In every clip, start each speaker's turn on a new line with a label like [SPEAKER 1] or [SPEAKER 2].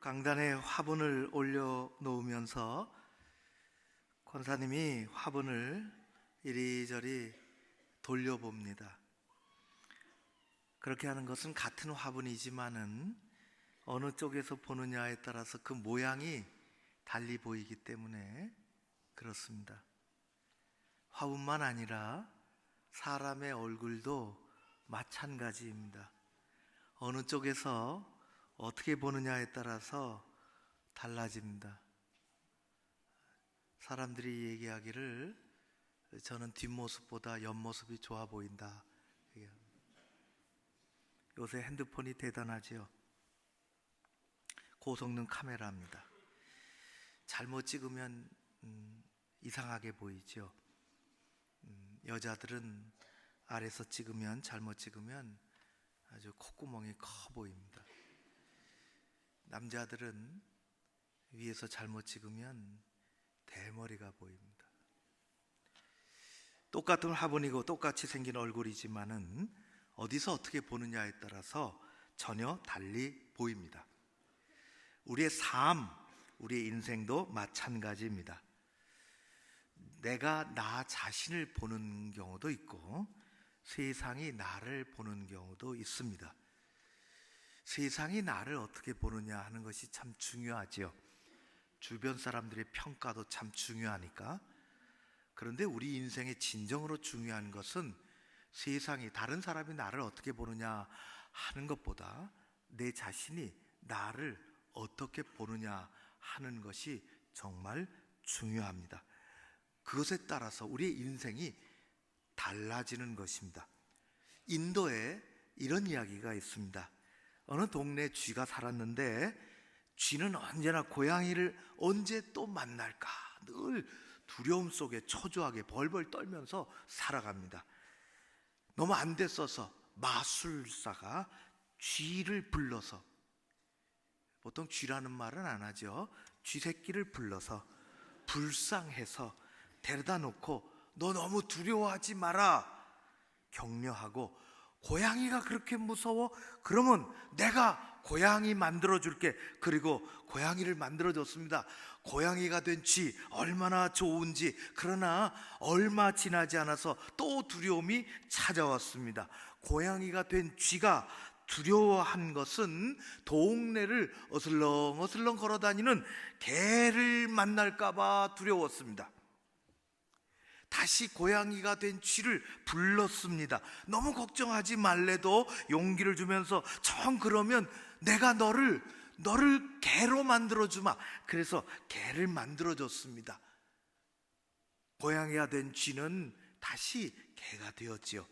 [SPEAKER 1] 강단에 화분을 올려놓으면서 권사님이 화분을 이리저리 돌려봅니다. 그렇게 하는 것은 같은 화분이지만은 어느 쪽에서 보느냐에 따라서 그 모양이 달리 보이기 때문에 그렇습니다. 화분만 아니라 사람의 얼굴도 마찬가지입니다. 어느 쪽에서 어떻게 보느냐에 따라서 달라집니다. 사람들이 얘기하기를 저는 뒷모습보다 옆모습이 좋아 보인다. 요새 핸드폰이 대단하지요. 고성능 카메라입니다. 잘못 찍으면 이상하게 보이죠. 여자들은 아래서 찍으면, 잘못 찍으면 아주 콧구멍이 커 보입니다. 남자들은 위에서 잘못 찍으면 대머리가 보입니다. 똑같은 화분이고 똑같이 생긴 얼굴이지만은 어디서 어떻게 보느냐에 따라서 전혀 달리 보입니다. 우리의 삶, 우리의 인생도 마찬가지입니다. 내가 나 자신을 보는 경우도 있고 세상이 나를 보는 경우도 있습니다. 세상이 나를 어떻게 보느냐 하는 것이 참 중요하지요. 주변 사람들의 평가도 참 중요하니까. 그런데 우리 인생에 진정으로 중요한 것은 세상이, 다른 사람이 나를 어떻게 보느냐 하는 것보다 내 자신이 나를 어떻게 보느냐 하는 것이 정말 중요합니다. 그것에 따라서 우리의 인생이 달라지는 것입니다. 인도에 이런 이야기가 있습니다. 어느 동네에 쥐가 살았는데 쥐는 언제나 고양이를 언제 또 만날까 늘 두려움 속에 초조하게 벌벌 떨면서 살아갑니다. 너무 안 됐어서 마술사가 쥐를 불러서, 보통 쥐라는 말은 안 하죠. 쥐 새끼를 불러서 불쌍해서 데려다 놓고 너 너무 두려워하지 마라 격려하고, 고양이가 그렇게 무서워? 그러면 내가 고양이 만들어줄게. 그리고 고양이를 만들어줬습니다. 고양이가 된 쥐 얼마나 좋은지. 그러나 얼마 지나지 않아서 또 두려움이 찾아왔습니다. 고양이가 된 쥐가 두려워한 것은 동네를 어슬렁어슬렁 걸어다니는 개를 만날까봐 두려웠습니다. 다시 고양이가 된 쥐를 불렀습니다. 너무 걱정하지 말래도 용기를 주면서 정 그러면 내가 너를 개로 만들어주마. 그래서 개를 만들어줬습니다. 고양이가 된 쥐는 다시 개가 되었지요.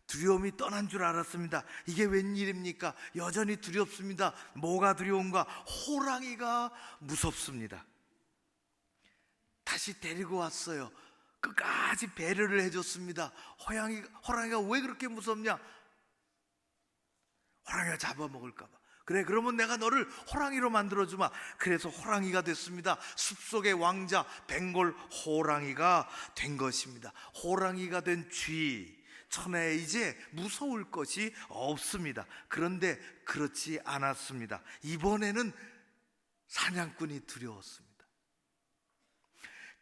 [SPEAKER 1] 두려움이 떠난 줄 알았습니다. 이게 웬일입니까? 여전히 두렵습니다. 뭐가 두려운가? 호랑이가 무섭습니다. 다시 데리고 왔어요. 끝까지 배려를 해줬습니다. 호랑이가 왜 그렇게 무섭냐? 호랑이가 잡아먹을까 봐. 그래, 그러면 내가 너를 호랑이로 만들어주마. 그래서 호랑이가 됐습니다. 숲속의 왕자 벵골 호랑이가 된 것입니다. 호랑이가 된 쥐, 천하에 이제 무서울 것이 없습니다. 그런데 그렇지 않았습니다. 이번에는 사냥꾼이 두려웠습니다.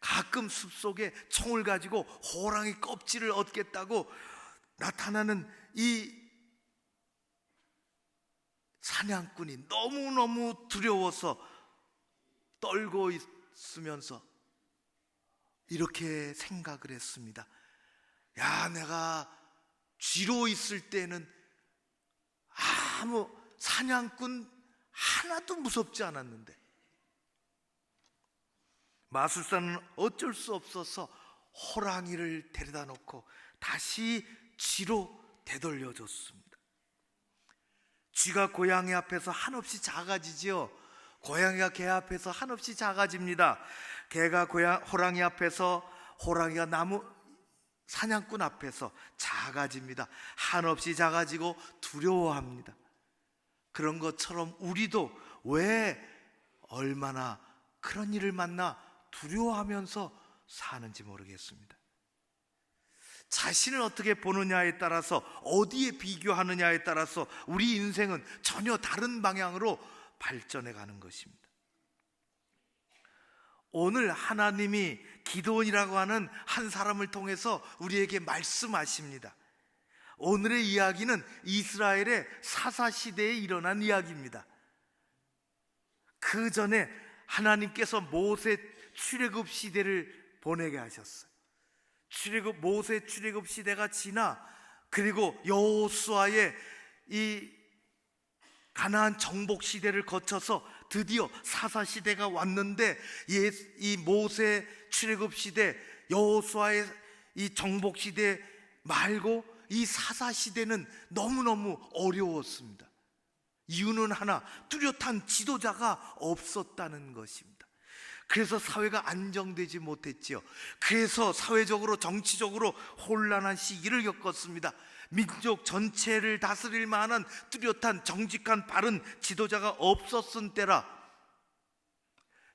[SPEAKER 1] 가끔 숲속에 총을 가지고 호랑이 껍질을 얻겠다고 나타나는 이 사냥꾼이 너무너무 두려워서 떨고 있으면서 이렇게 생각을 했습니다. 야, 내가 쥐로 있을 때는 아무 사냥꾼 하나도 무섭지 않았는데 마술사는 어쩔 수 없어서 호랑이를 데려다 놓고 다시 쥐로 되돌려줬습니다. 쥐가 고양이 앞에서 한없이 작아지지요. 고양이가 개 앞에서 한없이 작아집니다. 개가 호랑이 앞에서, 호랑이가 사냥꾼 앞에서 작아집니다. 한없이 작아지고 두려워합니다. 그런 것처럼 우리도 왜 얼마나 그런 일을 만나 두려워하면서 사는지 모르겠습니다. 자신을 어떻게 보느냐에 따라서, 어디에 비교하느냐에 따라서 우리 인생은 전혀 다른 방향으로 발전해 가는 것입니다. 오늘 하나님이 기드온이라고 하는 한 사람을 통해서 우리에게 말씀하십니다. 오늘의 이야기는 이스라엘의 사사시대에 일어난 이야기입니다. 그 전에 하나님께서 모세 출애굽 시대를 보내게 하셨어요. 모세 출애굽 시대가 지나 그리고 여호수아의 이 가나안 정복 시대를 거쳐서 드디어 사사 시대가 왔는데, 이 모세 출애굽 시대, 여호수아의 이 정복 시대 말고 이 사사 시대는 너무너무 어려웠습니다. 이유는 하나, 뚜렷한 지도자가 없었다는 것입니다. 그래서 사회가 안정되지 못했지요. 그래서 사회적으로 정치적으로 혼란한 시기를 겪었습니다. 민족 전체를 다스릴 만한 뚜렷한 정직한 바른 지도자가 없었은 때라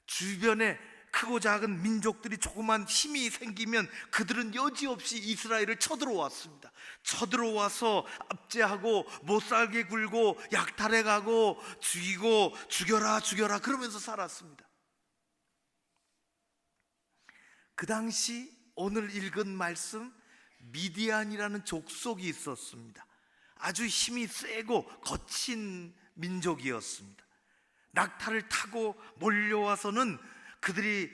[SPEAKER 1] 주변에 크고 작은 민족들이 조그만 힘이 생기면 그들은 여지없이 이스라엘을 쳐들어왔습니다. 쳐들어와서 압제하고 못살게 굴고 약탈해가고 죽이고 죽여라 그러면서 살았습니다. 그 당시 오늘 읽은 말씀, 미디안이라는 족속이 있었습니다. 아주 힘이 세고 거친 민족이었습니다. 낙타를 타고 몰려와서는 그들이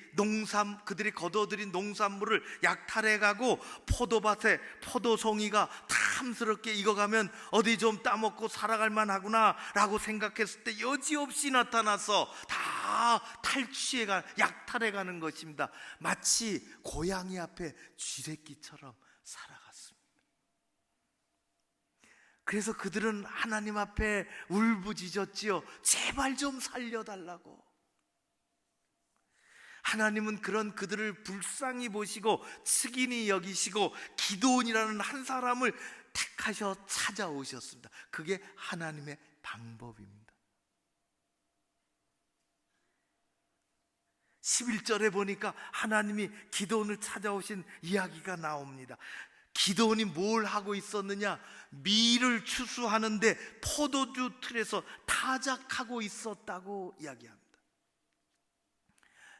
[SPEAKER 1] 거둬들인 농산물을 약탈해가고 포도밭에 포도송이가 탐스럽게 익어가면 어디 좀 따먹고 살아갈 만하구나 라고 생각했을 때 여지없이 나타나서 다 약탈해가는 것입니다. 마치 고양이 앞에 쥐새끼처럼 살아갔습니다. 그래서 그들은 하나님 앞에 울부짖었지요. 제발 좀 살려달라고. 하나님은 그런 그들을 불쌍히 보시고 측인히 여기시고 기드온이라는 한 사람을 택하셔 찾아오셨습니다. 그게 하나님의 방법입니다. 11절에 보니까 하나님이 기드온을 찾아오신 이야기가 나옵니다. 기드온이 뭘 하고 있었느냐? 밀을 추수하는데 포도주 틀에서 타작하고 있었다고 이야기합니다.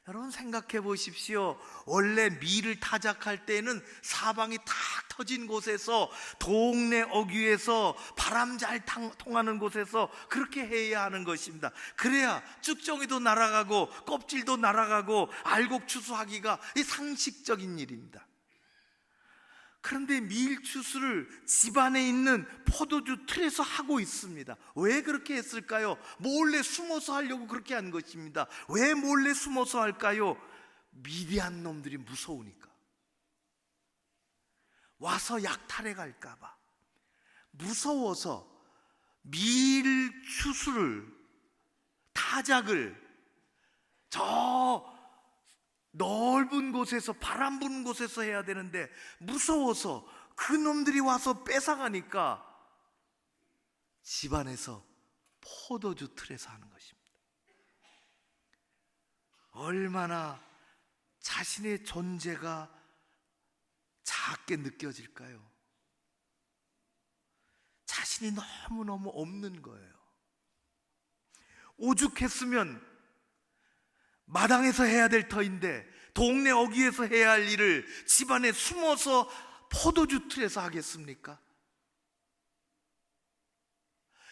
[SPEAKER 1] 여러분 생각해 보십시오. 원래 밀을 타작할 때는 사방이 탁 터진 곳에서, 동네 어귀에서, 바람 잘 통하는 곳에서 그렇게 해야 하는 것입니다. 그래야 쭉정이도 날아가고 껍질도 날아가고 알곡 추수하기가 상식적인 일입니다. 그런데 밀추수를 집안에 있는 포도주 틀에서 하고 있습니다. 왜 그렇게 했을까요? 몰래 숨어서 하려고 그렇게 한 것입니다. 왜 몰래 숨어서 할까요? 미디안 놈들이 무서우니까, 와서 약탈해 갈까 봐 무서워서 밀추수를, 타작을 저 넓은 곳에서, 바람 부는 곳에서 해야 되는데 무서워서 그 놈들이 와서 뺏어가니까 집안에서 포도주 틀에서 하는 것입니다. 얼마나 자신의 존재가 작게 느껴질까요? 자신이 너무너무 없는 거예요. 오죽했으면 마당에서 해야 될 터인데, 동네 어귀에서 해야 할 일을 집안에 숨어서 포도주 틀에서 하겠습니까?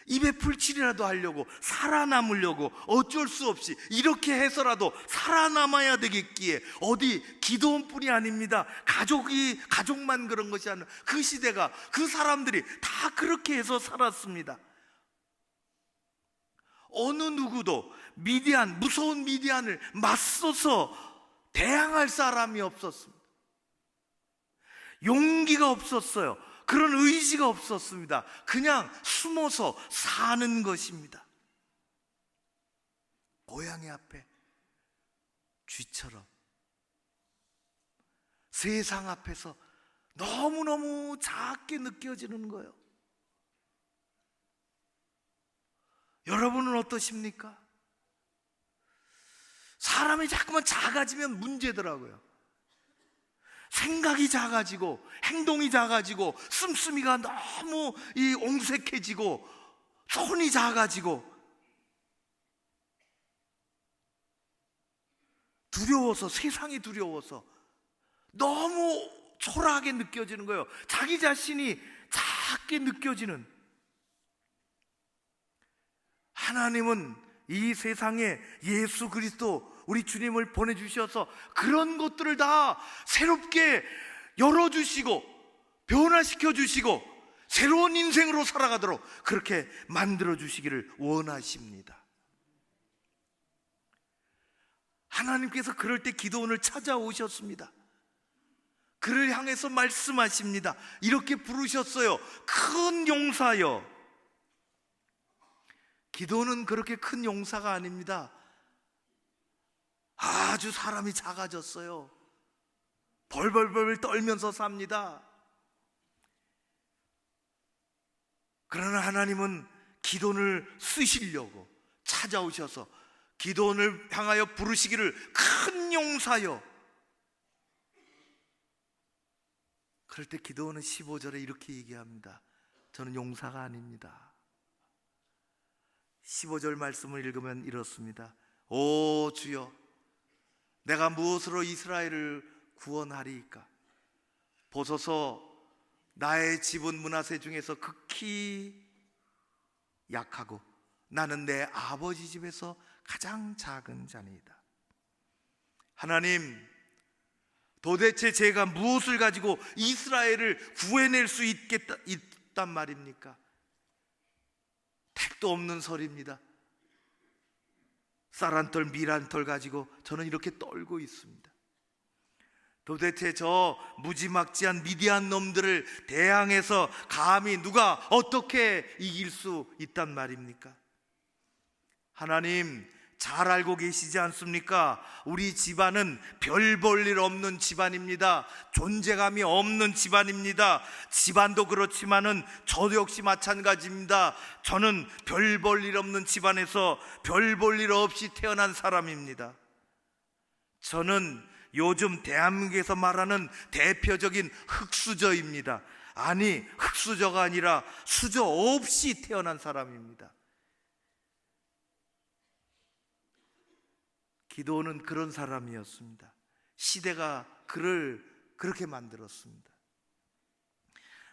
[SPEAKER 1] 입에 풀칠이라도 하려고, 살아남으려고 어쩔 수 없이 이렇게 해서라도 살아남아야 되겠기에, 어디 기드온뿐이 아닙니다. 가족만 그런 것이 아니라 그 시대가, 그 사람들이 다 그렇게 해서 살았습니다. 어느 누구도 무서운 미디안을 맞서서 대항할 사람이 없었습니다. 용기가 없었어요. 그런 의지가 없었습니다. 그냥 숨어서 사는 것입니다. 고양이 앞에 쥐처럼 세상 앞에서 너무너무 작게 느껴지는 거예요. 여러분은 어떠십니까? 사람이 자꾸만 작아지면 문제더라고요. 생각이 작아지고 행동이 작아지고 씀씀이가 너무 옹색해지고 손이 작아지고 두려워서, 세상이 두려워서 너무 초라하게 느껴지는 거예요. 자기 자신이 작게 느껴지는. 하나님은 이 세상에 예수 그리스도 우리 주님을 보내주셔서 그런 것들을 다 새롭게 열어주시고 변화시켜 주시고 새로운 인생으로 살아가도록 그렇게 만들어 주시기를 원하십니다. 하나님께서 그럴 때 기도원을 찾아오셨습니다. 그를 향해서 말씀하십니다. 이렇게 부르셨어요. 큰 용사여. 기도는 그렇게 큰 용사가 아닙니다. 아주 사람이 작아졌어요. 벌벌벌 떨면서 삽니다. 그러나 하나님은 기도를 쓰시려고 찾아오셔서 기도원을 향하여 부르시기를 큰 용사여. 그럴 때 기도원은 15절에 이렇게 얘기합니다. 저는 용사가 아닙니다. 15절 말씀을 읽으면 이렇습니다. 오 주여, 내가 무엇으로 이스라엘을 구원하리이까? 보소서, 나의 집은 므낫세 중에서 극히 약하고 나는 내 아버지 집에서 가장 작은 자니이다. 하나님, 도대체 제가 무엇을 가지고 이스라엘을 구해낼 수 있단 말입니까? 택도 없는 소리입니다. 쌀 한 털, 밀 한 털 가지고 저는 이렇게 떨고 있습니다. 도대체 저 무지막지한 미디안 놈들을 대항해서 감히 누가 어떻게 이길 수 있단 말입니까? 하나님, 잘 알고 계시지 않습니까? 우리 집안은 별 볼 일 없는 집안입니다. 존재감이 없는 집안입니다. 집안도 그렇지만은 저도 역시 마찬가지입니다. 저는 별 볼 일 없는 집안에서 별 볼 일 없이 태어난 사람입니다. 저는 요즘 대한민국에서 말하는 대표적인 흙수저입니다. 아니, 흙수저가 아니라 수저 없이 태어난 사람입니다. 기도는 그런 사람이었습니다. 시대가 그를 그렇게 만들었습니다.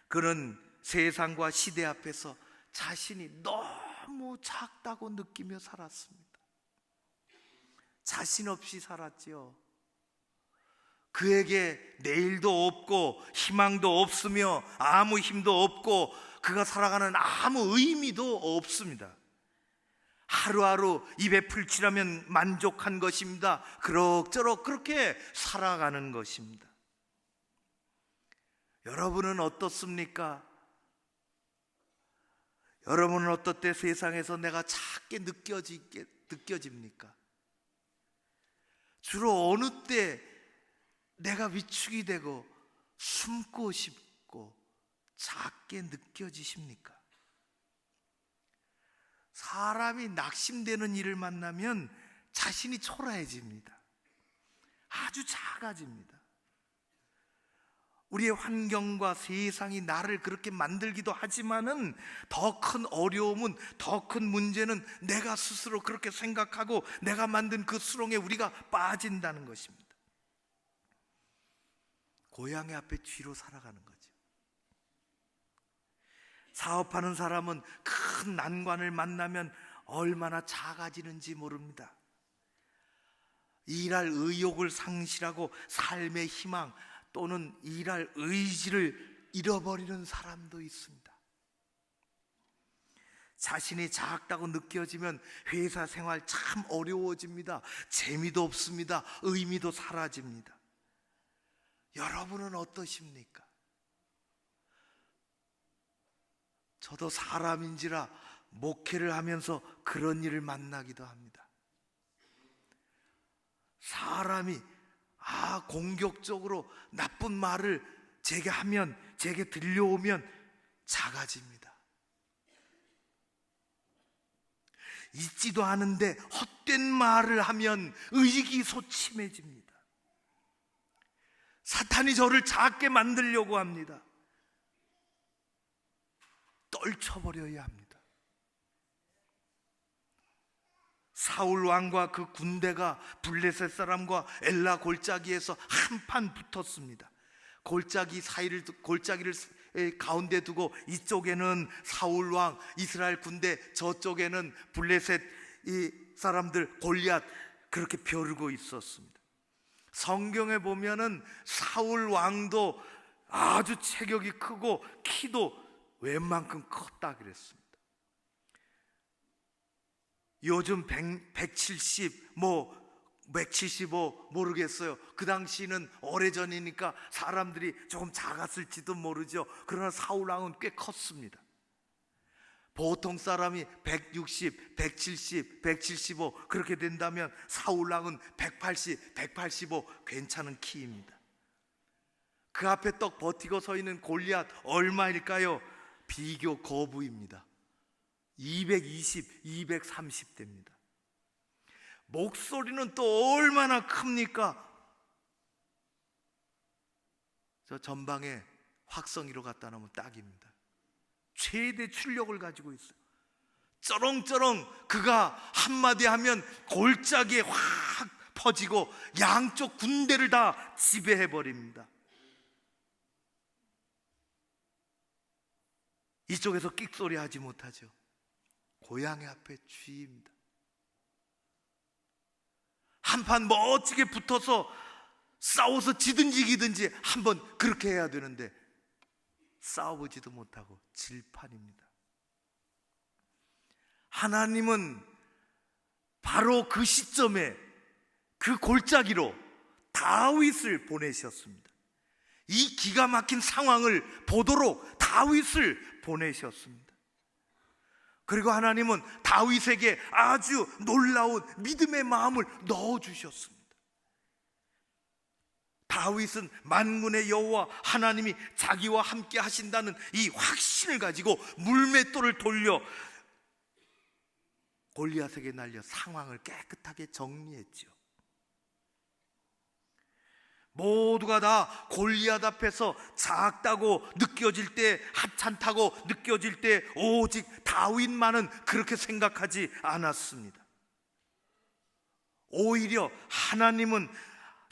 [SPEAKER 1] 그는 세상과 시대 앞에서 자신이 너무 작다고 느끼며 살았습니다. 자신 없이 살았지요. 그에게 내일도 없고 희망도 없으며 아무 힘도 없고 그가 살아가는 아무 의미도 없습니다. 하루하루 입에 풀칠하면 만족한 것입니다. 그럭저럭 그렇게 살아가는 것입니다. 여러분은 어떻습니까? 여러분은 어떨 때 세상에서 내가 작게 느껴집니까? 주로 어느 때 내가 위축이 되고 숨고 싶고 작게 느껴지십니까? 사람이 낙심되는 일을 만나면 자신이 초라해집니다. 아주 작아집니다. 우리의 환경과 세상이 나를 그렇게 만들기도 하지만은 더 큰 어려움은, 더 큰 문제는 내가 스스로 그렇게 생각하고 내가 만든 그 수렁에 우리가 빠진다는 것입니다. 고양이 앞에 쥐로 살아가는 거죠. 사업하는 사람은 큰 난관을 만나면 얼마나 작아지는지 모릅니다. 일할 의욕을 상실하고 삶의 희망 또는 일할 의지를 잃어버리는 사람도 있습니다. 자신이 작다고 느껴지면 회사 생활 참 어려워집니다. 재미도 없습니다. 의미도 사라집니다. 여러분은 어떠십니까? 저도 사람인지라 목회를 하면서 그런 일을 만나기도 합니다. 사람이 공격적으로 나쁜 말을 제게 하면, 제게 들려오면 작아집니다. 있지도 않은데 헛된 말을 하면 의기소침해집니다. 사탄이 저를 작게 만들려고 합니다. 떨쳐버려야 합니다. 사울 왕과 그 군대가 블레셋 사람과 엘라 골짜기에서 한판 붙었습니다. 골짜기를 가운데 두고 이쪽에는 사울 왕 이스라엘 군대, 저쪽에는 블레셋 이 사람들 골리앗, 그렇게 벼르고 있었습니다. 성경에 보면은 사울 왕도 아주 체격이 크고 키도 웬만큼 컸다 그랬습니다. 요즘 170, 175 모르겠어요. 그 당시는 오래전이니까 사람들이 조금 작았을지도 모르죠. 그러나 사울 왕은 꽤 컸습니다. 보통 사람이 160, 170, 175 그렇게 된다면 사울 왕은 180, 185 괜찮은 키입니다. 그 앞에 떡 버티고 서 있는 골리앗 얼마일까요? 비교 거부입니다. 220, 230 됩니다. 목소리는 또 얼마나 큽니까? 저 전방에 확성기로 갖다 놓으면 딱입니다. 최대 출력을 가지고 있어요. 쩌렁쩌렁 그가 한마디 하면 골짜기에 확 퍼지고 양쪽 군대를 다 지배해버립니다. 이쪽에서 끽소리 하지 못하죠. 고향의 앞에 주의입니다. 한판 멋지게 붙어서 싸워서 지든지 이기든지 한번 그렇게 해야 되는데 싸워보지도 못하고 질판입니다. 하나님은 바로 그 시점에 그 골짜기로 다윗을 보내셨습니다. 이 기가 막힌 상황을 보도록 다윗을 보내셨습니다. 그리고 하나님은 다윗에게 아주 놀라운 믿음의 마음을 넣어주셨습니다. 다윗은 만군의 여호와 하나님이 자기와 함께 하신다는 이 확신을 가지고 물맷돌을 돌려 골리앗에게 날려 상황을 깨끗하게 정리했죠. 모두가 다 골리앗 앞에서 작다고 느껴질 때, 하찮다고 느껴질 때 오직 다윗만은 그렇게 생각하지 않았습니다. 오히려 하나님은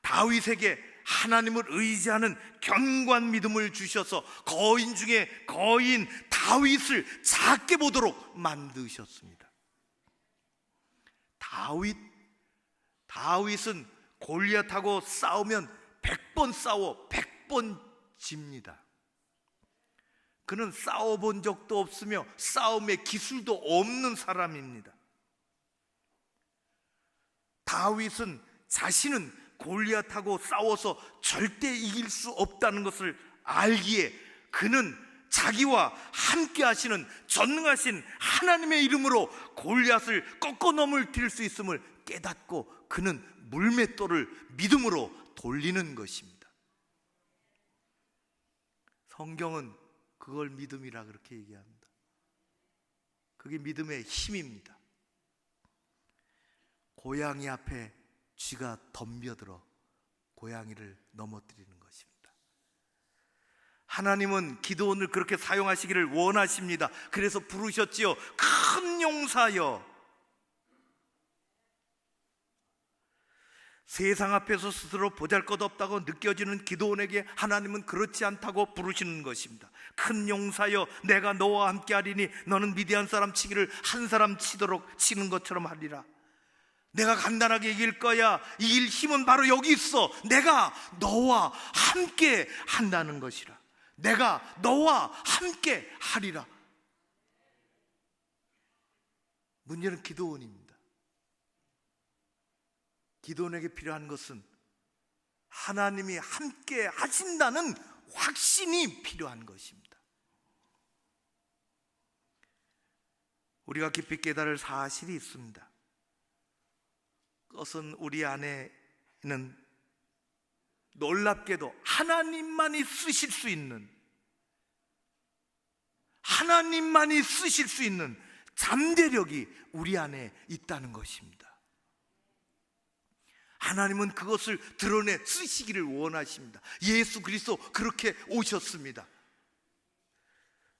[SPEAKER 1] 다윗에게 하나님을 의지하는 견고한 믿음을 주셔서 거인 중에 거인 다윗을 작게 보도록 만드셨습니다. 다윗은 골리앗하고 싸우면 100번 싸워 100번 집니다. 그는 싸워본 적도 없으며 싸움의 기술도 없는 사람입니다. 다윗은 자신은 골리앗하고 싸워서 절대 이길 수 없다는 것을 알기에 그는 자기와 함께 하시는 전능하신 하나님의 이름으로 골리앗을 꺾어 넘을 수 있음을 깨닫고 그는 물맷돌을 믿음으로 돌리는 것입니다. 성경은 그걸 믿음이라 그렇게 얘기합니다. 그게 믿음의 힘입니다. 고양이 앞에 쥐가 덤벼들어 고양이를 넘어뜨리는 것입니다. 하나님은 기드온을 그렇게 사용하시기를 원하십니다. 그래서 부르셨지요. 큰 용사여. 세상 앞에서 스스로 보잘것없다고 느껴지는 기드온에게 하나님은 그렇지 않다고 부르시는 것입니다. 큰 용사여, 내가 너와 함께 하리니 너는 미디안 사람 치기를 한 사람 치는 것처럼 하리라. 내가 간단하게 이길 거야. 이길 힘은 바로 여기 있어. 내가 너와 함께 한다는 것이라. 내가 너와 함께 하리라. 문제는 기드온입니다. 기드온에게 필요한 것은 하나님이 함께 하신다는 확신이 필요한 것입니다. 우리가 깊이 깨달을 사실이 있습니다. 그것은 우리 안에는 놀랍게도 하나님만이 쓰실 수 있는, 하나님만이 쓰실 수 있는 잠재력이 우리 안에 있다는 것입니다. 하나님은 그것을 드러내 쓰시기를 원하십니다. 예수 그리스도 그렇게 오셨습니다.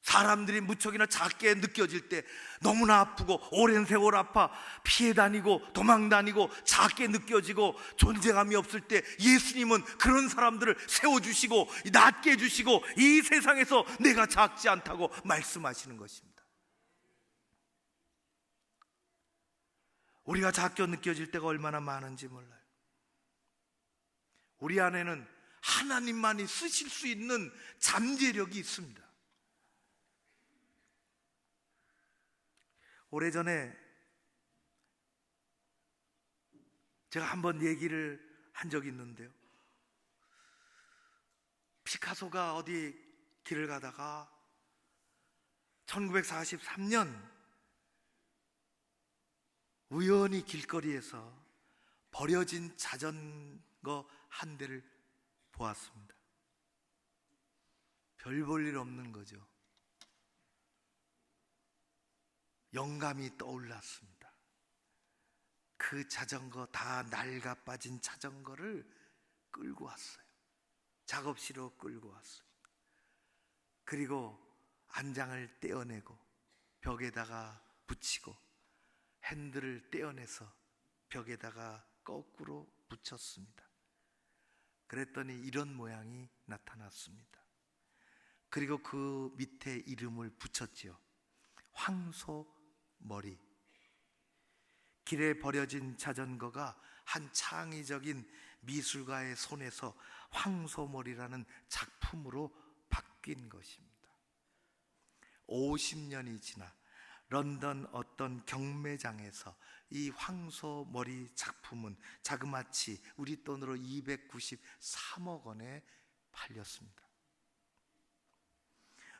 [SPEAKER 1] 사람들이 무척이나 작게 느껴질 때, 너무나 아프고 오랜 세월 아파 피해 다니고 도망 다니고 작게 느껴지고 존재감이 없을 때, 예수님은 그런 사람들을 세워주시고 낮게 해주시고 이 세상에서 내가 작지 않다고 말씀하시는 것입니다. 우리가 작게 느껴질 때가 얼마나 많은지 몰라요. 우리 안에는 하나님만이 쓰실 수 있는 잠재력이 있습니다. 오래전에 제가 한번 얘기를 한 적이 있는데요, 피카소가 어디 길을 가다가 1943년 우연히 길거리에서 버려진 자전거 한 대를 보았습니다. 별 볼 일 없는 거죠. 영감이 떠올랐습니다. 그 자전거, 다 낡아 빠진 자전거를 끌고 왔어요. 작업실로 끌고 왔어요. 그리고 안장을 떼어내고 벽에다가 붙이고 핸들을 떼어내서 벽에다가 거꾸로 붙였습니다. 그랬더니 이런 모양이 나타났습니다. 그리고 그 밑에 이름을 붙였지요. 황소머리. 길에 버려진 자전거가 한 창의적인 미술가의 손에서 황소머리라는 작품으로 바뀐 것입니다. 50년이 지나 런던 어떤 경매장에서 이 황소머리 작품은 자그마치 우리 돈으로 293억 원에 팔렸습니다.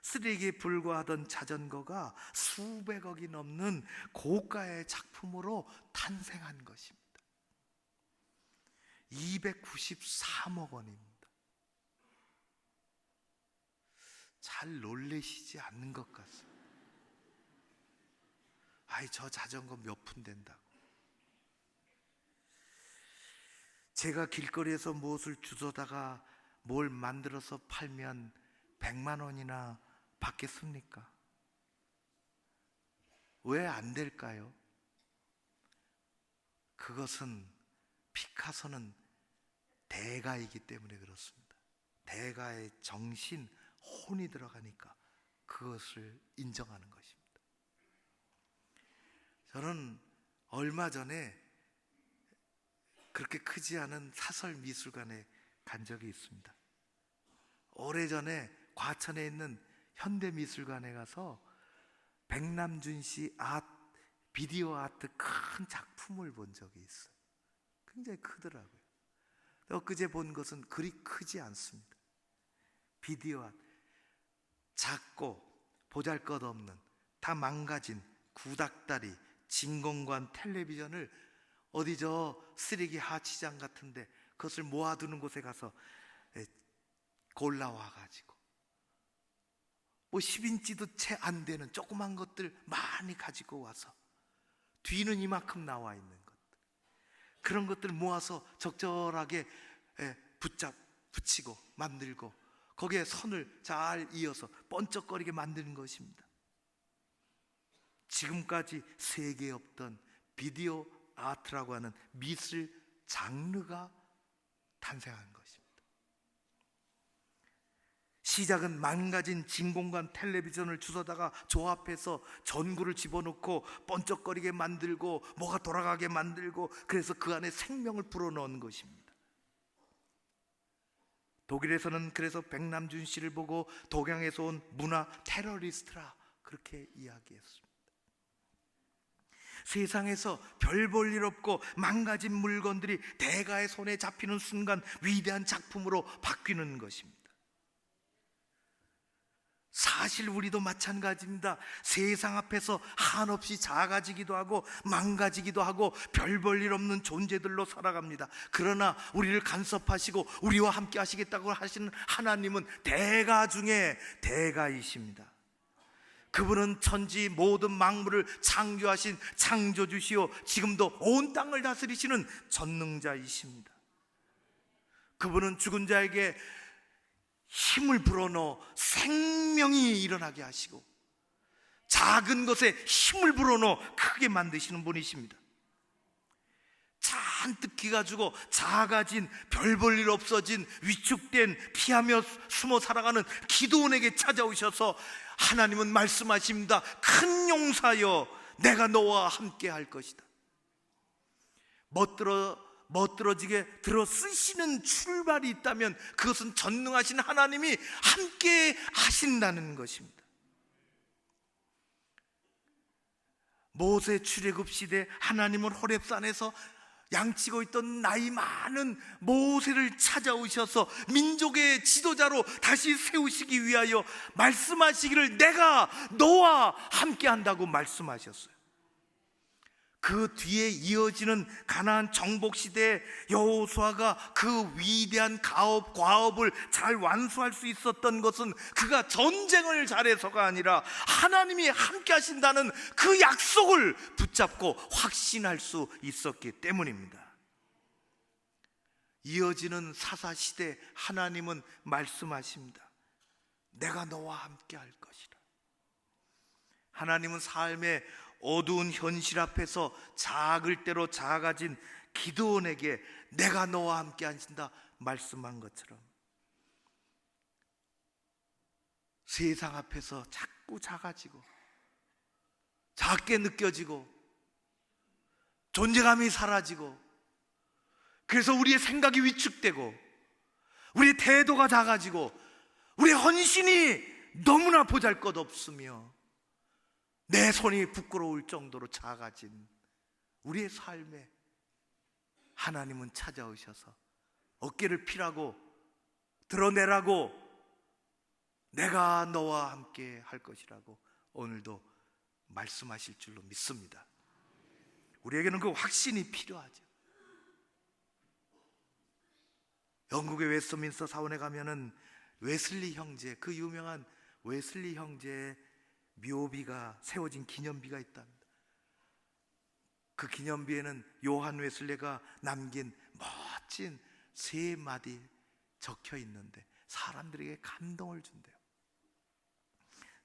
[SPEAKER 1] 쓰레기에 불과하던 자전거가 수백억이 넘는 고가의 작품으로 탄생한 것입니다. 293억 원입니다. 잘 놀라시지 않는 것 같습니다. 아이, 저 자전거 몇 푼 된다고. 제가 길거리에서 무엇을 주워다가 뭘 만들어서 팔면 100만 원이나 받겠습니까? 왜 안 될까요? 그것은, 피카소는 대가이기 때문에 그렇습니다. 대가의 정신, 혼이 들어가니까 그것을 인정하는 것입니다. 저는 얼마 전에 그렇게 크지 않은 사설 미술관에 간 적이 있습니다. 오래전에 과천에 있는 현대미술관에 가서 백남준 씨 비디오 아트 큰 작품을 본 적이 있어요. 굉장히 크더라고요. 엊그제 본 것은 그리 크지 않습니다. 비디오 아트, 작고 보잘것없는, 다 망가진 구닥다리, 진공관 텔레비전을 어디 저 쓰레기 하치장 같은데 그것을 모아두는 곳에 가서 골라와가지고 뭐 10인치도 채 안 되는 조그만 것들 많이 가지고 와서, 뒤는 이만큼 나와 있는 것들, 그런 것들 모아서 적절하게 붙이고 만들고 거기에 선을 잘 이어서 번쩍거리게 만드는 것입니다. 지금까지 세계에 없던 비디오 아트라고 하는 미술 장르가 탄생한 것입니다. 시작은 망가진 진공관 텔레비전을 주워다가 조합해서 전구를 집어넣고 번쩍거리게 만들고 뭐가 돌아가게 만들고, 그래서 그 안에 생명을 불어넣은 것입니다. 독일에서는 그래서 백남준 씨를 보고 동양에서 온 문화 테러리스트라 그렇게 이야기했습니다. 세상에서 별 볼 일 없고 망가진 물건들이 대가의 손에 잡히는 순간 위대한 작품으로 바뀌는 것입니다. 사실 우리도 마찬가지입니다. 세상 앞에서 한없이 작아지기도 하고 망가지기도 하고 별 볼 일 없는 존재들로 살아갑니다. 그러나 우리를 간섭하시고 우리와 함께 하시겠다고 하시는 하나님은 대가 중에 대가이십니다. 그분은 천지 모든 만물을 창조하신 창조주시오, 지금도 온 땅을 다스리시는 전능자이십니다. 그분은 죽은 자에게 힘을 불어넣어 생명이 일어나게 하시고 작은 것에 힘을 불어넣어 크게 만드시는 분이십니다. 잔뜩 기가 죽어 작아진, 별 볼 일 없어진, 위축된, 피하며 숨어 살아가는 기드온에게 찾아오셔서 하나님은 말씀하십니다. 큰 용사여, 내가 너와 함께 할 것이다. 멋들어지게 들어 쓰시는 출발이 있다면 그것은 전능하신 하나님이 함께 하신다는 것입니다. 모세 출애굽 시대 하나님은 호렙산에서 양치고 있던 나이 많은 모세를 찾아오셔서 민족의 지도자로 다시 세우시기 위하여 말씀하시기를 내가 너와 함께 한다고 말씀하셨어요. 그 뒤에 이어지는 가나안 정복 시대에 여호수아가 그 위대한 과업을 잘 완수할 수 있었던 것은 그가 전쟁을 잘해서가 아니라 하나님이 함께 하신다는 그 약속을 붙잡고 확신할 수 있었기 때문입니다. 이어지는 사사 시대 하나님은 말씀하십니다. 내가 너와 함께 할 것이라. 하나님은 삶의 어두운 현실 앞에서 작을 대로 작아진 기드온에게 내가 너와 함께 하신다 말씀한 것처럼 세상 앞에서 자꾸 작아지고 작게 느껴지고 존재감이 사라지고 그래서 우리의 생각이 위축되고 우리의 태도가 작아지고 우리의 헌신이 너무나 보잘것없으며 내 손이 부끄러울 정도로 작아진 우리의 삶에 하나님은 찾아오셔서 어깨를 피라고 드러내라고 내가 너와 함께 할 것이라고 오늘도 말씀하실 줄로 믿습니다. 우리에게는 그 확신이 필요하죠. 영국의 웨스트민스터 사원에 가면은 웨슬리 형제, 그 유명한 웨슬리 형제의 묘비가 세워진 기념비가 있답니다. 그 기념비에는 요한 웨슬리가 남긴 멋진 3마디 적혀 있는데 사람들에게 감동을 준대요.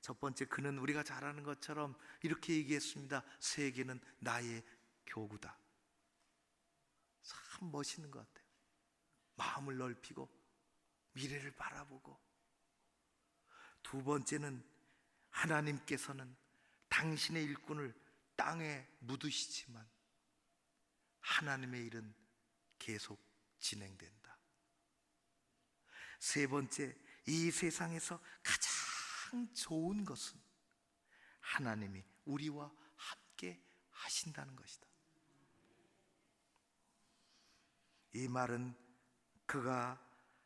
[SPEAKER 1] 첫 번째, 그는 우리가 잘 아는 것처럼 이렇게 얘기했습니다. 세계는 나의 교구다. 참 멋있는 것 같아요. 마음을 넓히고 미래를 바라보고. 두 번째는 하나님께서는 당신의 일꾼을 땅에 묻으시지만 하나님의 일은 계속 진행된다. 세 번째, 이 세상에서 가장 좋은 것은 하나님이 우리와 함께 하신다는 것이다. 이 말은 그가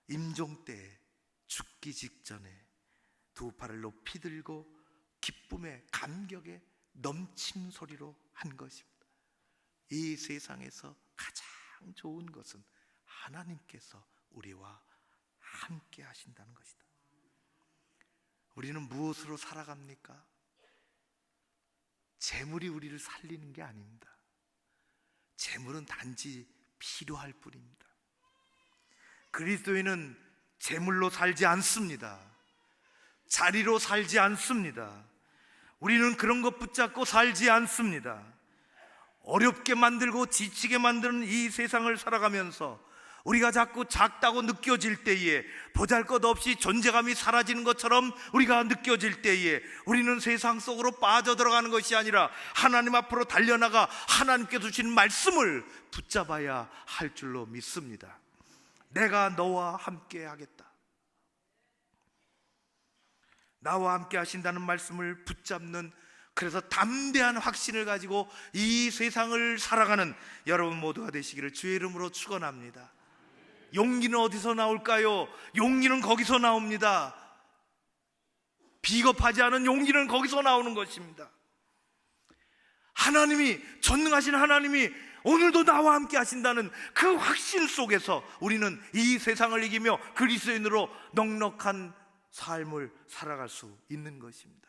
[SPEAKER 1] 임종 때에 죽기 직전에 두 팔을 높이 들고 기쁨의 감격에 넘치는 소리로 한 것입니다. 이 세상에서 가장 좋은 것은 하나님께서 우리와 함께 하신다는 것이다. 우리는 무엇으로 살아갑니까? 재물이 우리를 살리는 게 아닙니다. 재물은 단지 필요할 뿐입니다. 그리스도인은 재물로 살지 않습니다. 자리로 살지 않습니다. 우리는 그런 것 붙잡고 살지 않습니다. 어렵게 만들고 지치게 만드는 이 세상을 살아가면서 우리가 자꾸 작다고 느껴질 때에, 보잘것없이 존재감이 사라지는 것처럼 우리가 느껴질 때에 우리는 세상 속으로 빠져들어가는 것이 아니라 하나님 앞으로 달려나가 하나님께 주신 말씀을 붙잡아야 할 줄로 믿습니다. 내가 너와 함께 하겠다. 나와 함께 하신다는 말씀을 붙잡는, 그래서 담대한 확신을 가지고 이 세상을 살아가는 여러분 모두가 되시기를 주의 이름으로 축원합니다. 용기는 어디서 나올까요? 용기는 거기서 나옵니다. 비겁하지 않은 용기는 거기서 나오는 것입니다. 하나님이, 전능하신 하나님이 오늘도 나와 함께 하신다는 그 확신 속에서 우리는 이 세상을 이기며 그리스도인으로 넉넉한 삶을 살아갈 수 있는 것입니다.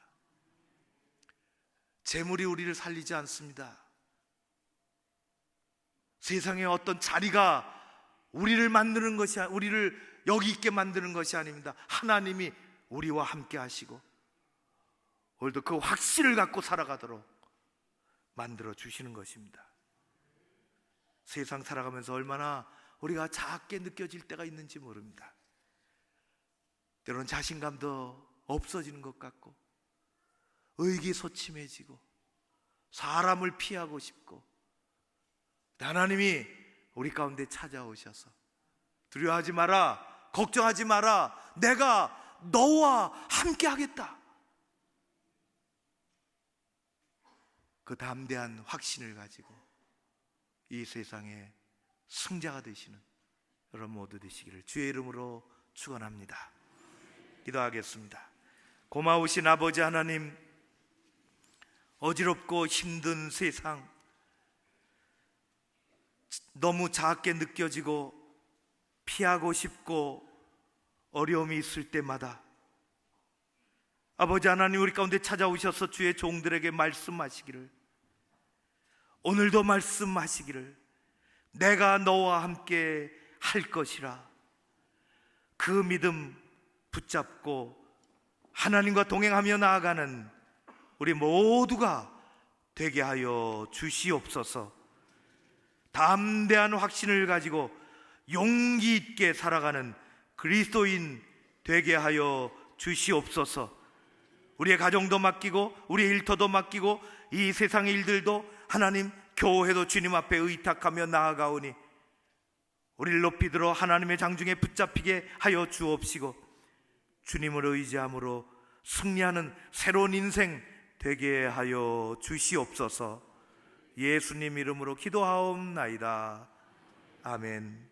[SPEAKER 1] 재물이 우리를 살리지 않습니다. 세상의 어떤 자리가 우리를 만드는 것이, 우리를 여기 있게 만드는 것이 아닙니다. 하나님이 우리와 함께 하시고 오늘도 그 확신을 갖고 살아가도록 만들어 주시는 것입니다. 세상 살아가면서 얼마나 우리가 작게 느껴질 때가 있는지 모릅니다. 때로는 자신감도 없어지는 것 같고 의기소침해지고 사람을 피하고 싶고, 하나님이 우리 가운데 찾아오셔서 두려워하지 마라, 걱정하지 마라, 내가 너와 함께 하겠다, 그 담대한 확신을 가지고 이 세상의 승자가 되시는 여러분 모두 되시기를 주의 이름으로 축원합니다. 기도하겠습니다. 고마우신 아버지 하나님, 어지럽고 힘든 세상, 너무 작게 느껴지고 피하고 싶고 어려움이 있을 때마다 아버지 하나님, 우리 가운데 찾아오셔서 주의 종들에게 말씀하시기를, 오늘도 말씀하시기를, 내가 너와 함께 할 것이라, 그 믿음 붙잡고 하나님과 동행하며 나아가는 우리 모두가 되게 하여 주시옵소서. 담대한 확신을 가지고 용기 있게 살아가는 그리스도인 되게 하여 주시옵소서. 우리의 가정도 맡기고 우리의 일터도 맡기고 이 세상의 일들도 하나님, 교회도 주님 앞에 의탁하며 나아가오니 우리를 높이 들어 하나님의 장중에 붙잡히게 하여 주옵시고 주님을 의지함으로 승리하는 새로운 인생 되게 하여 주시옵소서. 예수님 이름으로 기도하옵나이다. 아멘.